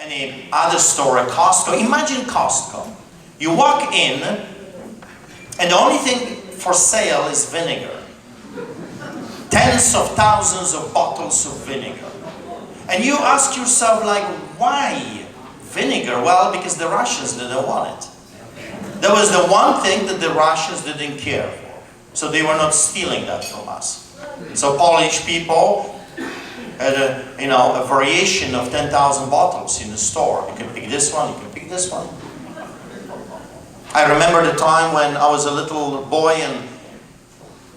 any other store, a Costco. Imagine Costco. You walk in, and the only thing for sale is vinegar. Tens of thousands of bottles of vinegar. And you ask yourself, like, why vinegar? Well, because the Russians didn't want it. That was the one thing that the Russians didn't care for. So they were not stealing that from us. So Polish people had a variation of 10,000 bottles in the store. You can pick this one, you can pick this one. I remember the time when I was a little boy and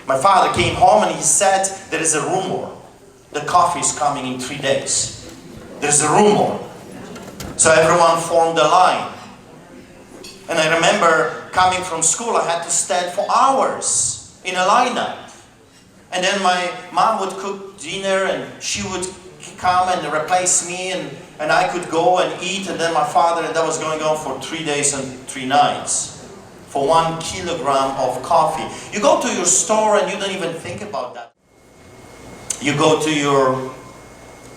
my father came home and he said, there is a rumor. The coffee is coming in 3 days. There's a rumor. So everyone formed a line. And I remember coming from school, I had to stand for hours in a lineup. And then my mom would cook dinner and she would come and replace me and I could go and eat. And then my father, and that was going on for 3 days and 3 nights. For 1 kilogram of coffee. You go to your store and you don't even think about that. You go to your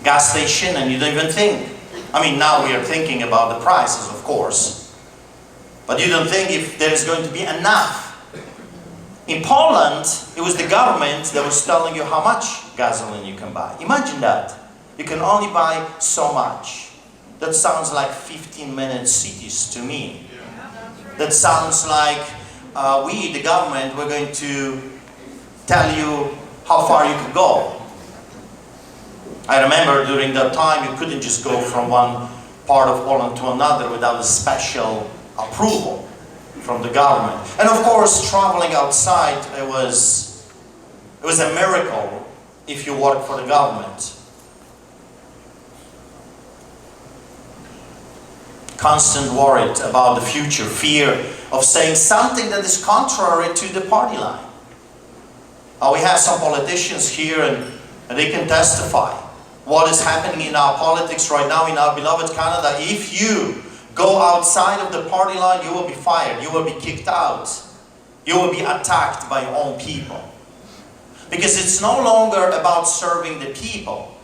gas station and you don't even think. I mean, now we are thinking about the prices, of course. But you don't think if there is going to be enough. In Poland, it was the government that was telling you how much gasoline you can buy. Imagine that. You can only buy so much. That sounds like 15-minute cities to me. That sounds like we, the government, we're going to tell you how far you can go. I remember during that time you couldn't just go from one part of Poland to another without a special approval from the government. And of course, traveling outside, it was a miracle if you work for the government. Constant worry about the future, fear of saying something that is contrary to the party line. We have some politicians here and they can testify what is happening in our politics right now in our beloved Canada. If you go outside of the party line, you will be fired, you will be kicked out, you will be attacked by your own people. Because it's no longer about serving the people,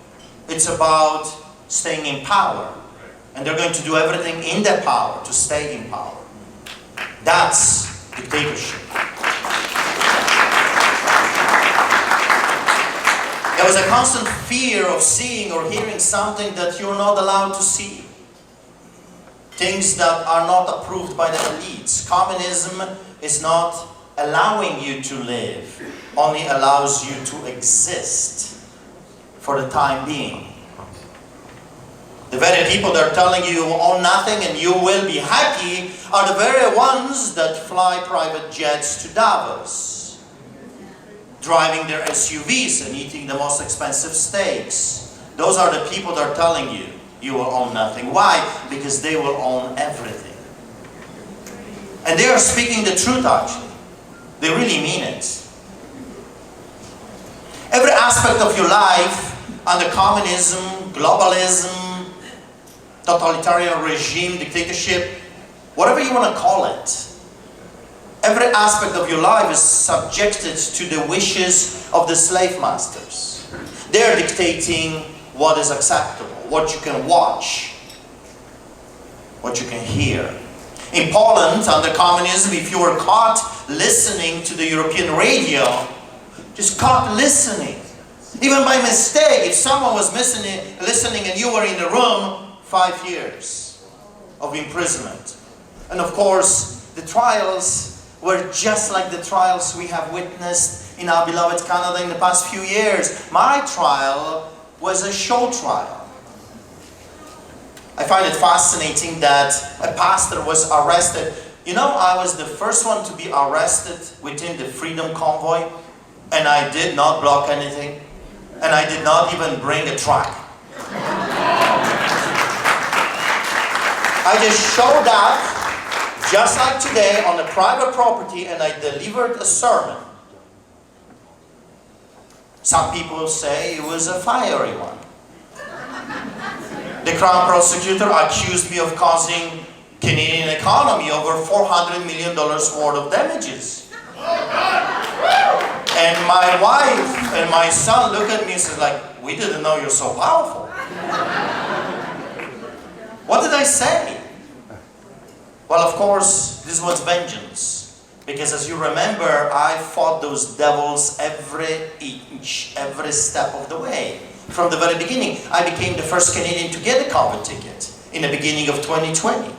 it's about staying in power. And they're going to do everything in their power to stay in power. That's dictatorship. There was a constant fear of seeing or hearing something that you're not allowed to see. Things that are not approved by the elites. Communism is not allowing you to live, only allows you to exist for the time being. The very people that are telling you own nothing and you will be happy are the very ones that fly private jets to Davos, driving their SUVs and eating the most expensive steaks. Those are the people that are telling you you will own nothing. Why? Because they will own everything. And they are speaking the truth actually. They really mean it. Every aspect of your life under communism, globalism, totalitarian regime, dictatorship, whatever you want to call it. Every aspect of your life is subjected to the wishes of the slave masters. They are dictating what is acceptable, what you can watch, what you can hear. In Poland, under communism, if you were caught listening to the European radio, just caught listening. Even by mistake, if someone was listening and you were in the room, 5 years of imprisonment. And of course, the trials were just like the trials we have witnessed in our beloved Canada in the past few years. My trial was a show trial. I find it fascinating that a pastor was arrested. You know, I was the first one to be arrested within the Freedom Convoy, and I did not block anything, and I did not even bring a truck. I just showed up, just like today, on a private property and I delivered a sermon. Some people say it was a fiery one. The Crown Prosecutor accused me of causing Canadian economy over $400 million worth of damages. And my wife and my son look at me and says like, we didn't know you're so powerful. What say? Well, of course, this was vengeance. Because as you remember, I fought those devils every inch, every step of the way. From the very beginning, I became the first Canadian to get a COVID ticket in the beginning of 2020.